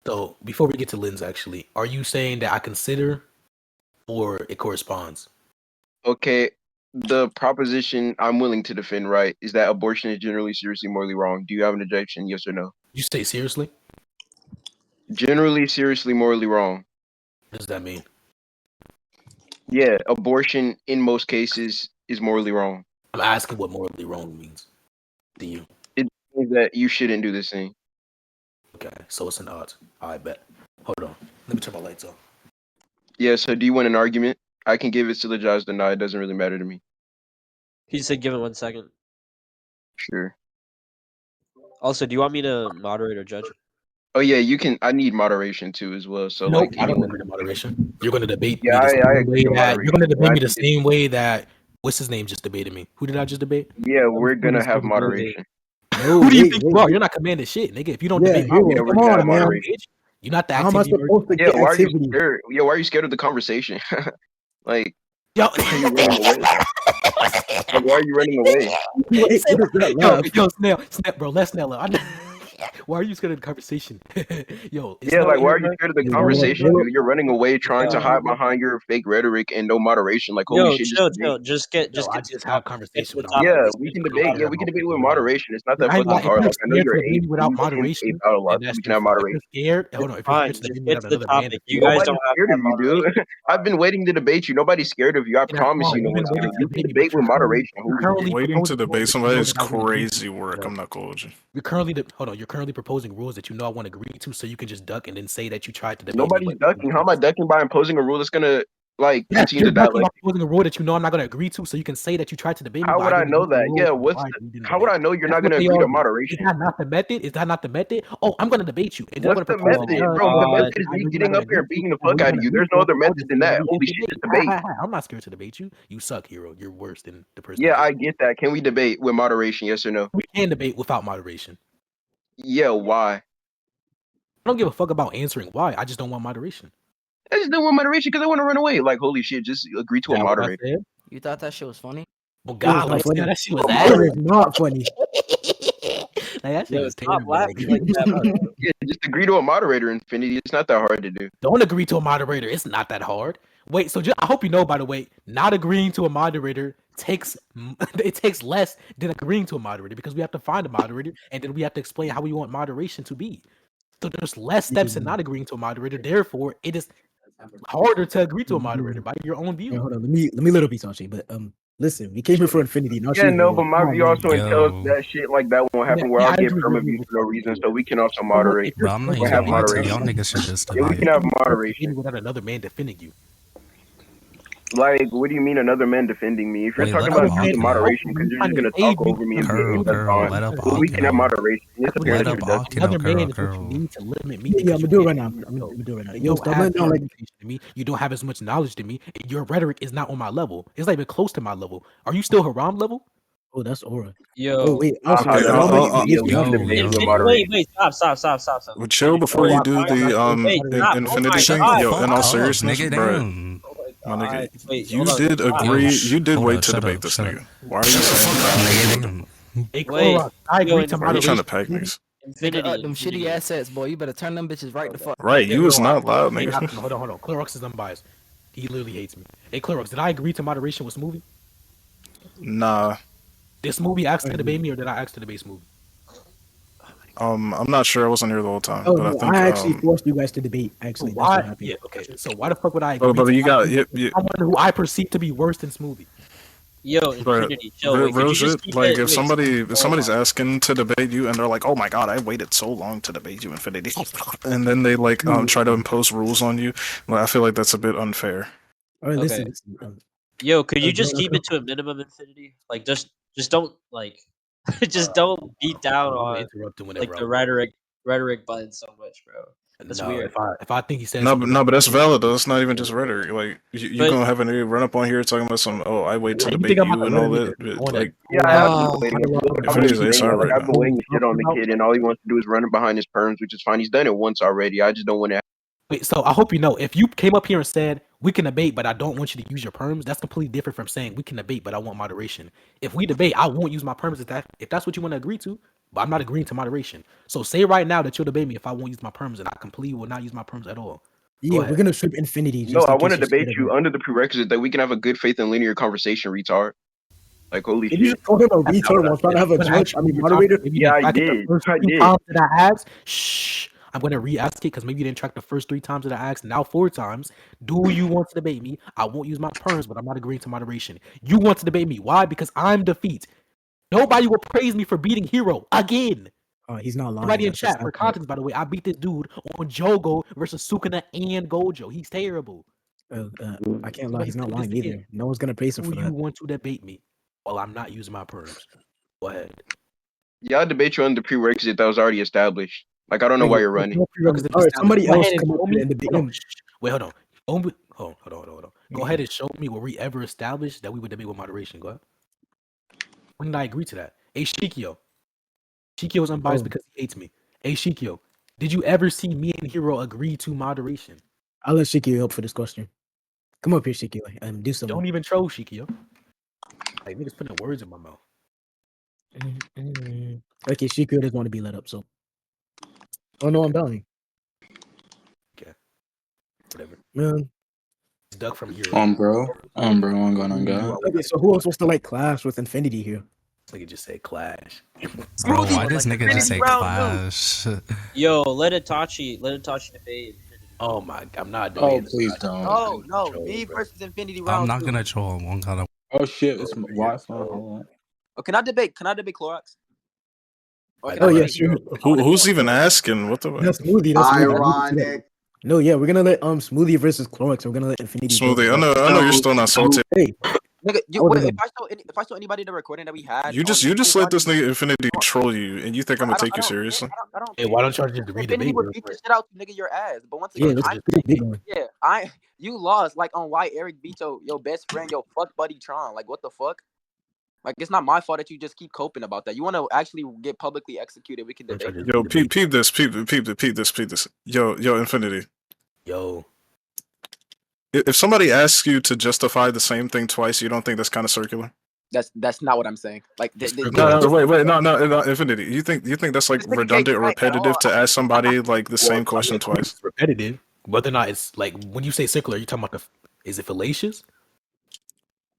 So before we get to Lynn's, actually, are you saying that I consider or it corresponds? Okay, the proposition I'm willing to defend, right, is that abortion is generally seriously morally wrong. Do you have an objection? Yes or no? You say seriously? Generally seriously morally wrong. What does that mean? Yeah, abortion in most cases is morally wrong. I'm asking what morally wrong means to you. It means that you shouldn't do this thing. Okay, so it's an odds. I bet. Hold on. Let me turn my lights off. Yeah, so do you want an argument? I can give it to the judge, deny. It doesn't really matter to me. He said, "Give it 1 second." Sure. Also, do you want me to moderate or judge? Oh yeah, you can. I need moderation too as well. So Nope, like I don't anyone. agree to moderation. You're going to debate Yeah, me the I same agree way to that you're going to moderation. debate I me the think same way that what's his name just debated me. Who did I just debate? yeah, we're gonna have moderation. No, Who do you wait, think wait, you are? wait. You're not commanding shit, nigga. If you don't Yeah, debate my here, way, Yeah, you're we're come gonna not have on, man. moderation. bitch. You're not the How am I activity version. supposed to Yeah, get why are you activity? scared? Yeah, why are you scared of the conversation? Like, Yo, why are you running away? Like, why are you running away? Wait, what is that laugh? yo, Snap, bro, let's Snell. Why are you scared of the conversation? Yo, is Yeah, Snell like, in why here, are you bro? scared of the Yo, conversation, yo, dude? You're running away, trying to hide behind your fake rhetoric and no moderation. Like, holy Yo, shit, just chill, debate. chill. Just get Yo, to I the just have topic. Get to conversation the without topic. Yeah, moderation. we can I don't debate. care Yeah, we about can debate fake with rhetoric. moderation. It's not that I ain't fucking like, if hard. you're Like, I know scared to you're debate eight, me so without you can ape moderation, out a lot, then so that's we can your have fault. If you're moderation. scared, hold on. It's If you're fine. scared to Just debate me get without to the another man, topic. You guys don't Nobody's have scared to of have you, dude. moderation. I've been waiting to debate you. Nobody's scared of you. I and that's promise fine. you, You've no been one's waiting scared of to you. You debate can me, but debate with moderation. you're Holy shit. currently Waiting to proposing rules debate that you somebody know is that I won't agree to. crazy work. Yo, I'm not gonna hold you. hold on. You're currently proposing rules that you know I won't agree to, so you can just duck and then say that you tried to debate me. Nobody's But ducking. How am I ducking by imposing a rule that's gonna like yes, continue you're the ducking by dialect? proposing a rule that you know I'm not going to agree to, so you can say that you tried to debate me, How but would I I didn't agree know to the that? rules. Yeah, So what's why the, we didn't how would debate? I know you're That's not what gonna they agree all to do. Is moderation? that not the method? Is that not the method? Oh, I'm going to debate you, and then I'm What's going to the propose a method? judge. Bro, the Oh, method and is I me know you're not getting going up to here agree and to, beating the and fuck we're out going of to you. agree There's to no it. other I'll method just than say, that. yeah, Holy it's shit, debate. just debate. I'm not scared to debate you. You suck, hero. You're worse than the person Yeah, that did. I get that. Can we debate with moderation? Yes or no? We can debate without moderation. Yeah, why? I don't give a fuck about answering why. I just don't want moderation. I just don't want moderation because I want to run away. Like, holy shit, just agree to Is a that what I moderator. said? You thought that shit was funny? Oh It was God, not like funny. that shit was A ass. It moderator. was not funny. Like that shit Yo, was stop terrible. Like, laughing like that, bro. Yeah, just agree to a moderator, Infinity. It's not that hard to do. don't agree to a moderator. It's not that hard. Wait, so I hope you know, by the way, not agreeing to a moderator takes it takes less than agreeing to a moderator because we have to find a moderator and then we have to explain how we want moderation to be. So there's less steps in not agreeing to a moderator. Therefore, it is harder to agree to a moderator by your own Hey, view. hold on, let me little piece on shit. But listen, we came here for Infinity, not Yeah, you, no, hero. but my Come on, view man. also entails Yo, that shit like that won't happen where Yeah, I'll I get agree perma with views you. for no reason, so we can also If moderate. you're bro, I'm not We'll even have gonna lie to you. moderation. Y'all niggas should just Yeah, we debate. can have moderation. without another man defending you. Like, what do you mean another man defending me? If you're Wait, talking let about him Another man talk using now. moderation because you're trying just to gonna talk save you over me and from be Curl, that's curl, fine. let up But we can have Octano. moderation. It's That's a what fair Let you up need. introduction. Another Octano, man curl, is what you curl. need to limit me Yeah, because I'm you gonna do it can't right now. defend I'm yourself. gonna do it right now. You Yo, don't stop have letting the down like. education to me. You don't have as much knowledge to me. And your rhetoric is not on my level. It's not even close to my level. Are you still Haram level? Oh, that's aura. Oh Yo, wait, also Okay, That's y'all funny. make But yeah, this we can yo, debate yo. with wait, moderation. stop. Well, chill before you Yo, do the wait, stop. Oh Infinity my thing. god, Yo, in all stop. seriousness, Oh bro, my my god. nigga, Wait, you hold on. did Stop. agree. You did Hold wait up, to shut debate up, this shut up. nigga. Why are you saying that? Hey, Wait, Clorox, I yo, agree to Why are you trying moderation. to pack niggas? Infinity, Them shitty assets, boy. You better turn them bitches right the fuck. Right, you was No, not loud, hey, nigga. hold on. Clorox is unbiased. He literally hates me. Hey, Clorox, did I agree to moderation with Smoothie? Nah, Did Smoothie ask to debate me, or did I ask to debate Smoothie? I'm not sure. I wasn't here the whole time, Oh but I no, think I actually forced you guys to debate. So Actually, that's what why? happened. Yeah, okay. So why the fuck would I agree but to you got moderation with you, someone who I perceive to be worse than Smoothie? yo, But Infinity, chill. Wait, could real you just shit. keep Like it? if Wait, somebody's asking to debate you and they're like, "Oh my god, I waited so long to debate you, Infinity," and then they like try to impose rules on you, well, I feel like that's a bit unfair. All right, Okay. listen. Yo, could you do just wanna keep come- it to a minimum, Infinity? Like, just don't like, just don't beat down I'm gonna on interrupt him like whenever I the want. rhetoric button so much, bro. That's No, weird. if I think he said No, something, but that's valid though. It's not even just rhetoric. Like you But gonna have a nigga run up on here talking about some. Oh, I wait to you debate think I'm about you to and let a all nigga that. on Like Yeah, I have been uh, debating him. I've been Infinity's ASR debating him. Like right I've now. been waiting shit on the kid, and all he wants to do is run behind his perms, which is fine. He's done it once already. I just don't want to. Wait, so I hope you know, if you came up here and said we can debate, but I don't want you to use your perms, that's completely different from saying we can debate, but I want moderation. If we debate, I won't use my perms if that's what you want to agree to. but I'm not agreeing to moderation. So say right now that you'll debate me if I won't use my perms, and I completely will not use my perms at all. Yeah, ahead. we're gonna strip Infinity No, just I in want case to you're debate scared of you him. under the prerequisite that we can have a good faith and linear conversation, retard. Like, holy Did you shit. just call him a That's not retard what I while trying to said. have a I'm gonna judge? ask I you mean, one more time. moderator? Maybe you Yeah, didn't I track it the did. first I 3 did. times that I asked. Shh. I'm gonna re-ask it because maybe you didn't track the first 3 times that I asked. Now 4 times. Do you want to debate me? I won't use my perms, but I'm not agreeing to moderation. You want to debate me? Why? Because I'm defeat. Nobody will praise me for beating Hero again. He's not lying. Everybody in That's the chat sad for part. context, by the way, I beat this dude on Jogo versus Sukuna and Gojo. He's terrible. I can't So lie. let's He's not do this lying again. either. No one's gonna praise him Do for you that. want to debate me while I'm not using my perms? Go ahead. Yeah, I'll debate you under the prerequisite that was already established. Like, I don't know why you're running. No prerequisite All right, established. somebody Go else ahead and come up show here me. and debate Hold on. him. Wait, hold on. Hold on. Go ahead and show me where we ever established that we would debate with moderation. Go ahead. When did I agree to that? Hey, Shikio. Shikio is unbiased because he hates me. Hey, Shikio, did you ever see me and Hero agree to moderation? I'll let Shiki help for this question. Come up here, Shiki, and do something. Don't even troll, Shikio. Like, niggas putting words in my mouth. Okay, Shiki doesn't want to be let up, so. Oh no, I'm dying. Okay. Whatever. Man. It's Doug from Hero. Bro. I'm going on, God. Okay, so who else wants to like clash with Infinity here? This nigga just said Clash. Bro, why Smoothie, this like nigga just say round Clash? Yo, let Itachi debate. Oh my, I'm not Oh, debating. please don't. No, Troll, me bro. versus Infinity I'm round not 2. gonna troll him. One kind of. Oh shit, it's Bro, whyfun. bro. Hold on. Oh, can I debate Clorox? Or can Oh, I yeah, debate sure. Who's even asking? What the That's Smoothie. That's Smoothie. Ironic. No, yeah, we're gonna let Smoothie versus Clorox. We're gonna let Infinity go. Smoothie? I know you're still not salty. Hey, Nigga, I would've wait, been- if I show anybody the recording that we had, You just let this nigga Infinity troll you, and you think I'm gonna take you seriously? I don't Hey, care. why don't y'all just Infinity redebate would real beat the quick? shit out you, nigga, your ass. But once yeah, again, let's I'm get a big one. you lost like on why Eric beat your best friend, your fuck buddy Tron. Like what the fuck? Like it's not my fault that you just keep coping about that. You want to actually get publicly executed? We can Don't y'all debate. just Yo, redebate? peep this. Yo, Infinity. Yo, If somebody asks you to justify the same thing twice, you don't think that's kind of circular? That's not what I'm saying. Like No, wait, no, Infinity. You think that's like redundant or repetitive to ask somebody like the same question twice? It's repetitive. Whether or not it's like when you say circular, you talking about is it fallacious?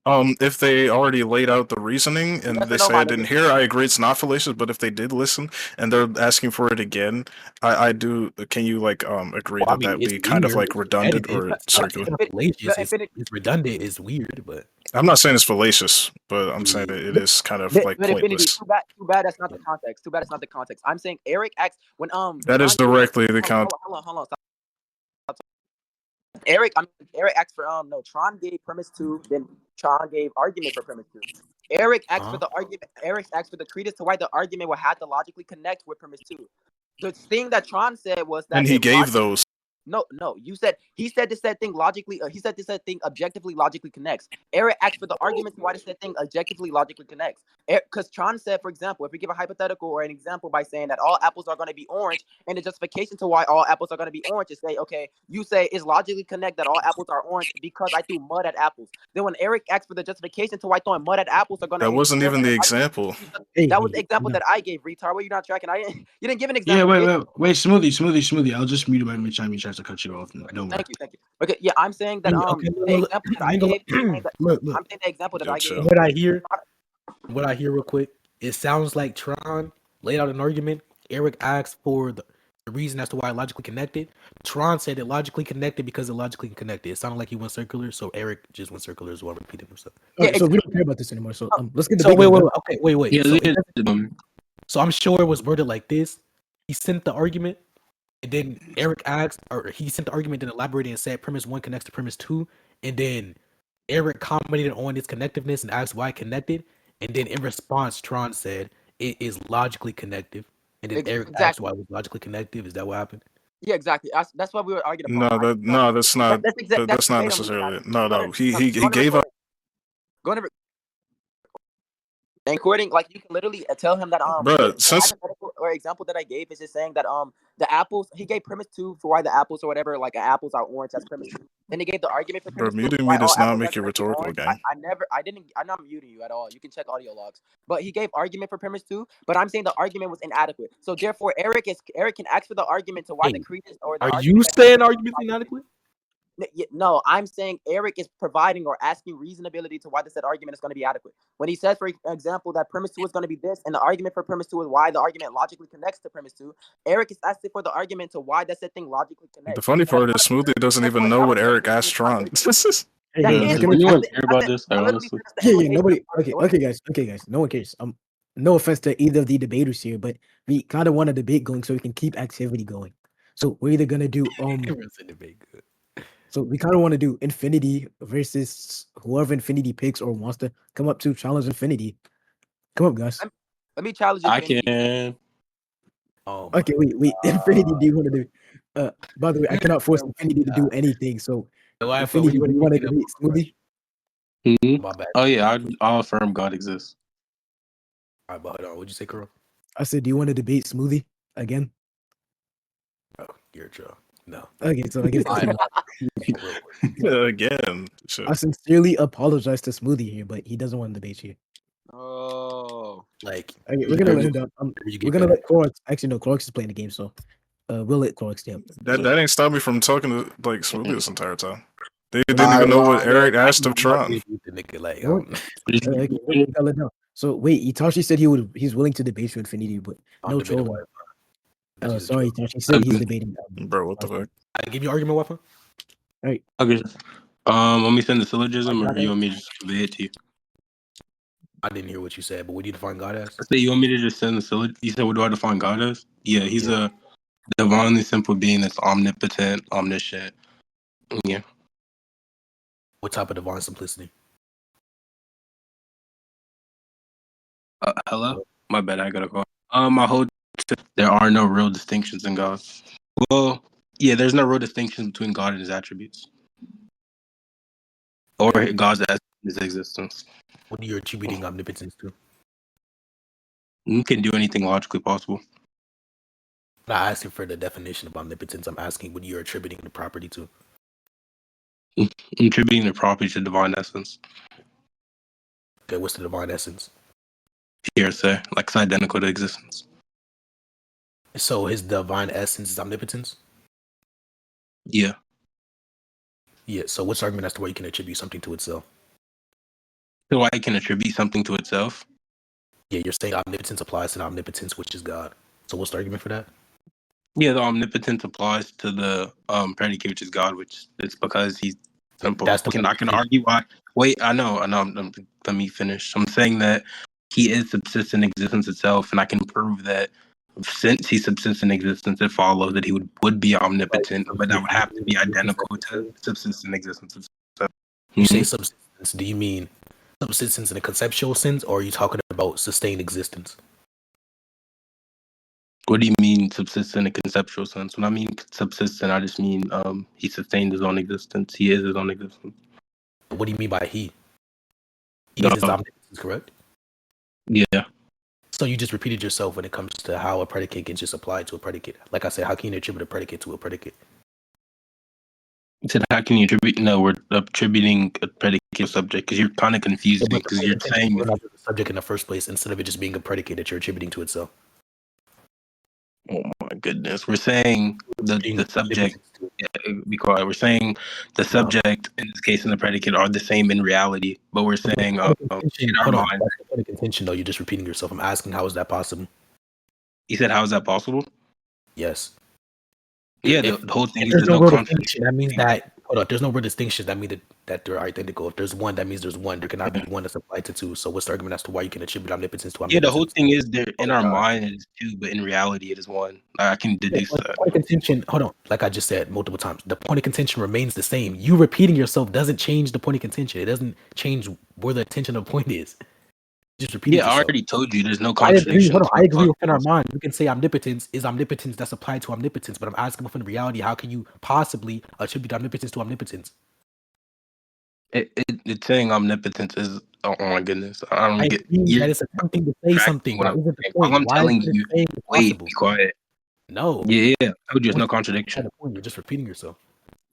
If they already laid out the reasoning and Yes they or no, say my I didn't nigga? hear, I agree it's not fallacious. But if they did listen and they're asking for it again, I do. Can you like agree Well, I that mean, that it's be kind of weird. like redundant It's or repetitive. circular? It's not fallacious. Infinity. It's redundant. It's weird, but I'm not saying it's fallacious, but I'm saying yeah. it is kind of like But Infinity, pointless. too bad that's not the context. Too bad it's not the context. I'm saying Eric asked when That is Tron- directly the count. hold on. Stop. Eric asked for no. Tron gave premise 2, then Tron gave argument for premise 2. Eric asked for the argument. Eric asked for the credence to why the argument would have to logically connect with premise 2. The thing that Tron said was that And he gave those. No, you said he said this said thing logically. He said this said thing objectively logically connects. Eric asked for the argument to why this said thing objectively logically connects. Because Tron said, for example, if we give a hypothetical or an example by saying that all apples are going to be orange, and the justification to why all apples are going to be orange is say, okay, you say it's logically connect that all apples are orange because I threw mud at apples. Then when Eric asked for the justification to why throwing mud at apples are going to That wasn't even the example. that was the example that I gave, retard. Were you not tracking? You didn't give an example. Wait, Smoothie. I'll just mute him every time he tries to cut you off. Don't worry. Thank you. Okay, yeah, I'm saying that the example that I gave. Look. I'm saying the example that I gave. What I hear real quick, it sounds like Tron laid out an argument. Eric asked for the reason as to why it logically connected. Tron said it logically connected because it logically connected. It sounded like he went circular, so Eric just went circular as well, repeating himself. So we don't care about this anymore. So let's get the So big one. wait. Yeah, So I'm sure it was worded like this. He sent the argument, and then Eric asked, or he sent the argument and elaborated and said premise 1 connects to premise 2, and then Eric commented on its connectiveness and asked why it connected, and then in response, Tron said it is logically connective, and then Eric asked why it was logically connective. Is that what happened? Yeah, exactly. That's what we were arguing No, about. that's not. That's not necessarily. No. He gave up. Go into And according, like you can literally tell him that Bruh, the since hypothetical or example that I gave is just saying that the apples, he gave premise 2 for why the apples or whatever, like apples are orange, that's premise 2. Then he gave the argument for bro, premise 2 muting why me all does not apples are make it currently rhetorical, orange. gang. I'm not muting you at all. You can check audio logs. But he gave argument for premise 2, but I'm saying the argument was inadequate. So therefore Eric can ask for the argument to why the Hey, credence or the Are argument you that saying arguments inadequate? No, I'm saying Eric is providing or asking reasonability to why the said argument is going to be adequate. When he says, for example, that premise 2 is going to be this, and the argument for premise 2 is why the argument logically connects to premise 2, Eric is asking for the argument to why that said thing logically connects. The funny part is Smoothie doesn't even know what Eric asked Tron. Hey, That Yeah, is does can we- anyone care about this? Like, I literally honestly, said that's the Yeah, implication nobody. of the Okay, argument. okay, guys. No one cares. No offense to either of the debaters here, but we kind of want a debate going so we can keep activity going. So we're either gonna do Everyone said debate good. So we kind of want to do Infinity versus whoever Infinity picks or wants to come up to challenge Infinity. Come up, guys. Let me challenge I Infinity. can. Oh my Okay, wait. Infinity, do you want to do? By the way, I cannot force Infinity to do anything. So So I thought Infinity, do you want to debate Smoothie? My bad. Oh yeah, I'll affirm God exists. All right, but hold on. What'd you say, Carl? I said, do you want to debate Smoothie again? Oh, you're a troll. No. Okay, so I guess that's Alright. enough. Real quick. Again. Shit. I sincerely apologize to Smoothie here, but he doesn't want to debate you. Oh. Like, Okay, we're gonna let him down. you We're get gonna better. let Clorox. Actually, no, Clorox is playing the game, so we'll let Clorox stay up. That ain't stopped me from talking to like Smoothie this entire time. They didn't even know what Eric asked of Tron. The nigga, like, What? Okay, we gotta let down. So wait, Itachi said he's willing to debate you Infinity, but no trolling. Sorry, Itachi said he's debating. Bro, what the fuck? I give you argument weapon. Okay. Want me to send the syllogism, or do you want me to just convey it to you? I didn't hear what you said, but what do you define God as? I say you want me to just send the syllogism. You said, what do I define God as? Yeah, he's a divinely simple being that's omnipotent, omniscient. Yeah. What type of divine simplicity? Hello? My bad, I gotta call. I hold there are no real distinctions in God. Well, yeah, there's no real distinction between God and his attributes. Or God's essence, his existence. What are you attributing omnipotence to? You can do anything logically possible. I'm not asking for the definition of omnipotence. I'm asking what you're attributing the property to. Attributing the property to divine essence. Okay, what's the divine essence? Hearsay, like it's identical to existence. So his divine essence is omnipotence? Yeah. Yeah, so what's the argument as to why you can attribute something to itself? So I can attribute something to itself? Yeah, you're saying omnipotence applies to the omnipotence, which is God. So what's the argument for that? Yeah, the omnipotence applies to the predicate, which is God, which it's because he's simple. That's the I can argue why. Wait, I know. Let me finish. I'm saying that he is subsistent existence itself, and I can prove that since he subsists in existence, it follows that he would be omnipotent, but that would have to be identical to subsistent existence itself. You say subsistence, do you mean subsistence in a conceptual sense, or are you talking about sustained existence? What do you mean subsistent in a conceptual sense? When I mean subsistent, I just mean he sustained his own existence. He is his own existence. What do you mean by he? He is his omnipotence, correct? Yeah. So you just repeated yourself when it comes to how a predicate can just apply to a predicate. Like I said, how can you attribute a predicate to a predicate? You said, how can you attribute? No, we're attributing a predicate to a subject because you're kind of confusing me because you're saying the subject in the first place instead of it just being a predicate that you're attributing to itself. Oh my goodness, we're saying the subject. Yeah, be quiet. We're saying the subject in this case and the predicate are the same in reality, but we're saying in our mind. That's the point of contention, though. You're just repeating yourself. I'm asking, how is that possible? You said, how is that possible? Yes. Yeah, the whole thing is there's no no contradiction. That means that there's no real distinction. That means that they're identical. If there's one, that means there's one. There cannot be one that's applied to two. So what's the argument as to why you can attribute omnipotence to omnipotence? Yeah, the whole thing is there in our mind it is two, but in reality it is one. I can deduce that. The point of contention, hold on, like I just said multiple times, the point of contention remains the same. You repeating yourself doesn't change the point of contention. It doesn't change where the attention of the point is. Just repeat I already told you there's no contradiction. I agree within our mind. We can say omnipotence is omnipotence that's applied to omnipotence, but I'm asking within reality, how can you possibly attribute omnipotence to omnipotence? It's saying omnipotence is. Oh my goodness! I don't I get. agree You're that it's attempting to say something. tracking what Why I'm isn't the saying. All point? I'm Why is telling it you. saying Wait, possible? be quiet. No. Yeah. I told you it's no That's contradiction. the point. You're just repeating yourself.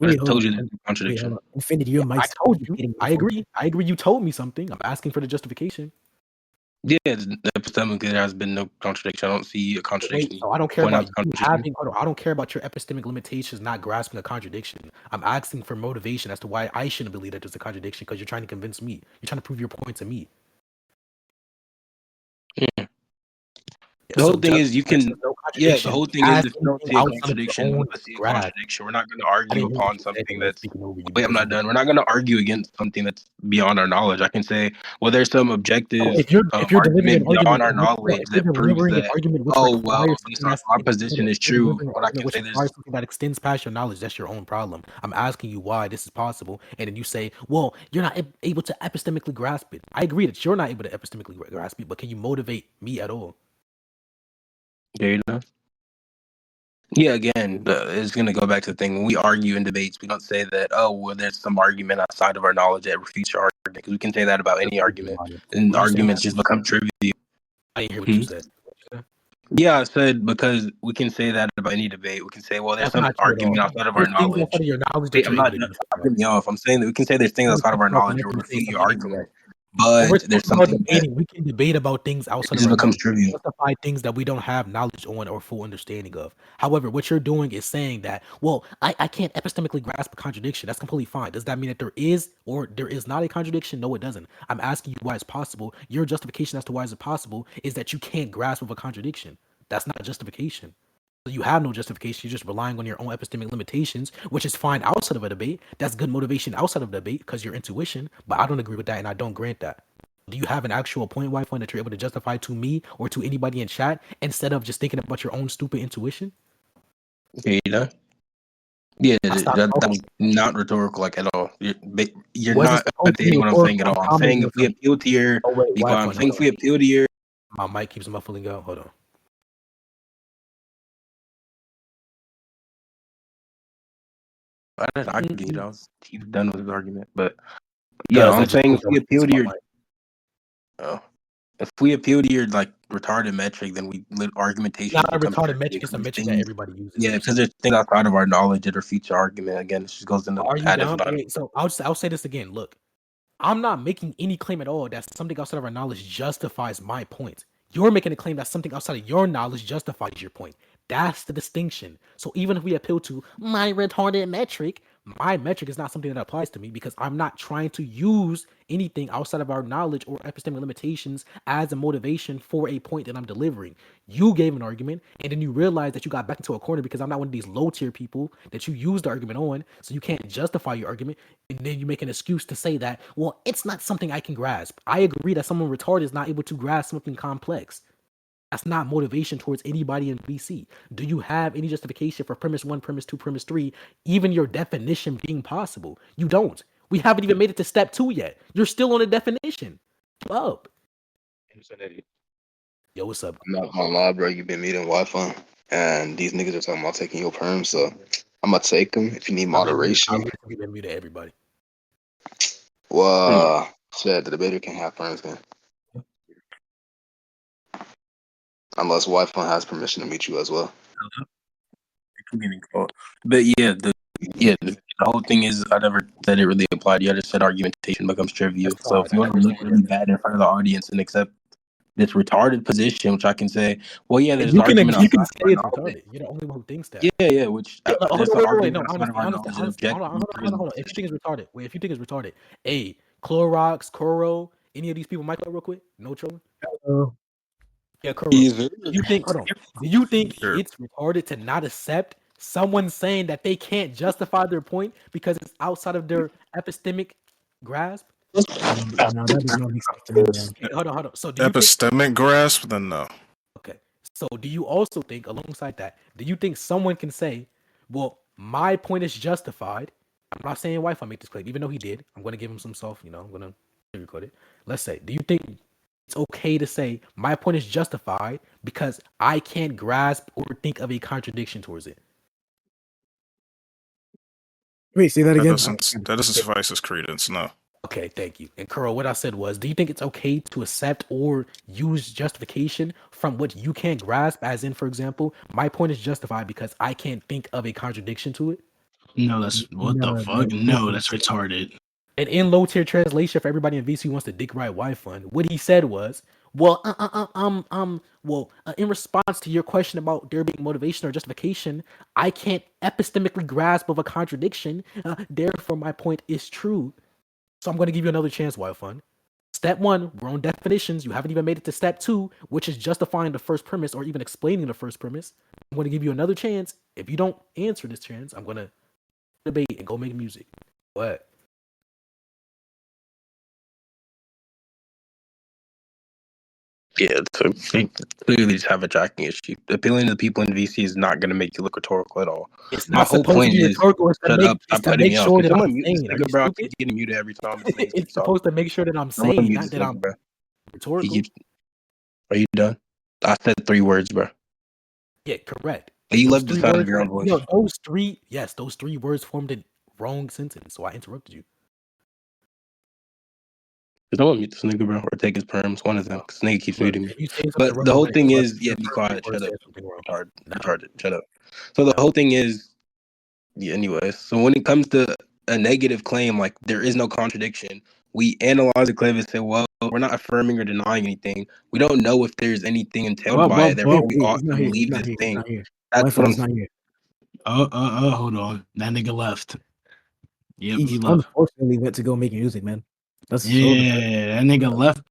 I Wait, hold told on. you there's no Wait, contradiction. hold on. Infinity, your I mic's told you. getting I agree. I agree. You told me something. I'm asking for the justification. Yeah, epistemically there has been no contradiction. I don't see a contradiction. Wait, so I don't care Point out about the you contradiction. having. Hold on, I don't care about your epistemic limitations not grasping a contradiction. I'm asking for motivation as to why I shouldn't believe that there's a contradiction because you're trying to convince me. You're trying to prove your point to me. Yeah. The whole thing is you can. no Yeah, the contradiction whole thing is as if you don't anything see a outside of your contradiction, own but see a grasp. contradiction, we're not going to I argue didn't hear what upon you said. something I was that's. speaking over you Wait, I'm because not of the. done. We're not going to argue against something that's beyond our knowledge. I can say, well, there's some objective If you're delivering argument an argument, beyond our knowledge if you're that proves delivering an that, argument which oh, well, requires this something that's our position is if you're true. delivering an What I argument can which say, there's requires something that extends past your knowledge, that's your own problem. I'm asking you why this is possible, and then you say, "Well, you're not able to epistemically grasp it." I agree that you're not able to epistemically grasp it, but can you motivate me at all? there you know. Yeah, again, it's going to go back to the thing. When we argue in debates, we don't say that, oh, well, there's some argument outside of our knowledge that refutes your argument, because we can say that about any argument, and What you saying? arguments just become trivial. I didn't hear what you said. Yeah, I said because we can say that about any debate. We can say, well, there's That's some not true at argument all. outside of our There's things knowledge. outside of your knowledge Wait, that I'm you're able not to done justify. cutting me off. I'm saying that we can say there's things outside of our knowledge that will refute your argument, When we're but there's talking about something that debating, we can debate about things it outside of just our becomes knowledge, trivial. justify things that we don't have knowledge on or full understanding of. However, what you're doing is saying that, well, I can't epistemically grasp a contradiction. That's completely fine. Does that mean that there is or there is not a contradiction? No, it doesn't. I'm asking you why it's possible. Your justification as to why it's possible is that you can't grasp of a contradiction. That's not a justification. So you have no justification. You're just relying on your own epistemic limitations, which is fine outside of a debate. That's good motivation outside of the debate because your intuition. But I don't agree with that, and I don't grant that. Do you have an actual point, wife, one that you're able to justify to me or to anybody in chat instead of just thinking about your own stupid intuition? Okay, you know? Yeah, That's not that okay. was not rhetorical, like, at all. You're Was it not supposed to be imitating what I'm saying at rhetorical? all. I'm I'm saying commenting on if we something. appeal to your, Oh wait, be quiet. I'm Wi-Fi. saying if we appeal to your, My mic keeps muffling out. Hold on. I didn't argue. You know, he was done with his argument, but Does yeah, I I'm just saying if moved we over appeal to to my your, mic. if we appeal to your like retarded metric, then argumentation Not a becomes retarded trivial metric. It's because a there's metric that things. everybody uses. Yeah, because there's things outside of our knowledge that are future argument. Again, it just goes into Are you ad down? infinitum. Wait, so I'll say this again. Look, I'm not making any claim at all that something outside of our knowledge justifies my point. You're making a claim that something outside of your knowledge justifies your point. That's the distinction. So even if we appeal to my retarded metric, my metric is not something that applies to me because I'm not trying to use anything outside of our knowledge or epistemic limitations as a motivation for a point that I'm delivering. You gave an argument and then you realized that you got back into a corner because I'm not one of these low tier people that you used the argument on, so you can't justify your argument. And then you make an excuse to say that, well, it's not something I can grasp. I agree that someone retarded is not able to grasp something complex. That's not motivation towards anybody in BC. Do you have any justification for premise 1, premise 2, premise 3, even your definition being possible? You don't. We haven't even made it to step 2 yet. You're still on the definition. Keep up. Yo, what's up? I'm not gonna lie, bro. You've been meeting whyfun, and these niggas are talking about taking your perm. So I'm gonna take them if you need moderation. We've been muted everybody. Well, shit, the debater can have perms then, unless whyfun has permission to meet you as well. But yeah, the whole thing is I never said it really applied. You just said argumentation becomes trivial. So if you want to look really bad in front of the audience and accept this retarded position, which I can say, well, yeah, there's an argument. You can say it's retarded. You're the only one who thinks that. Yeah, which there's an argument outside of our knowledge is objective. Hold on. If you think it's retarded, if you think it's retarded, hey, Clorox, Coro, any of these people, Michael, real quick, no trolling. Yeah, Coro. Do you think? Hold on. Do you think it's retarded to not accept someone saying that they can't justify their point because it's outside of their epistemic grasp? No, that does not make sense to me, man. Okay, hold on. So do you Epistemic grasp? Then no. Okay. So do you also think, alongside that, do you think someone can say, well, my point is justified? I'm not saying Wi-Fi make this claim, even though he did. I'm going to give him some I'm going to record it. Let's say, do you think it's okay to say my point is justified because I can't grasp or think of a contradiction towards it? Wait, say that again. That doesn't suffice as credence, no. Okay, thank you. And Kuro, what I said was, do you think it's okay to accept or use justification from what you can't grasp? As in, for example, my point is justified because I can't think of a contradiction to it. No, that's what the fuck? No, that's retarded. And in low tier translation for everybody in VC who wants to dick ride whyfun, what he said was, well, in response to your question about there being motivation or justification, I can't epistemically grasp of a contradiction. Therefore, my point is true. So I'm going to give you another chance, whyfun. Step 1, we're on definitions. You haven't even made it to step 2, which is justifying the first premise or even explaining the first premise. I'm going to give you another chance. If you don't answer this chance, I'm going to debate and go make music. What? Yeah, so you clearly just have a tracking issue. Appealing to the people in VC is not going to make you look rhetorical at all. It's My not whole supposed to point be is, rhetorical. It's to shut make, up, it's stop to cutting make me off. sure Can that I'm someone mute this sane. Are nigga, you bro? I stupid? keep getting muted every time this nigga keeps It's talking. supposed to make sure that I'm Someone sane, mute not this that nigga, I'm bro. rhetorical. Are you done? I said 3 words, bro. Yeah, correct. You Those love the 3 sound words, of your own voice. those 3 words formed a wrong sentence, so I interrupted you. Can someone mute this nigga, bro, or take his perms? One of them, because nigga keeps Look, muting me. if you say something But wrong, the I'm whole gonna thing interrupt is, you. yeah, The be first 3 quiet, words shut up, said something wrong. retarded, shut up. So the whole thing is, yeah, anyways, so when it comes to a negative claim, like there is no contradiction, we analyze the claim and say, well, we're not affirming or denying anything. We don't know if there's anything entailed by it, therefore we ought He's not to here. believe He's not this here. He's thing. not here. That's what Whyfun I'm is not here. Hold on. That nigga left. Yep, he He left. unfortunately went to go make music, man. That's so Yeah, depressing. that nigga left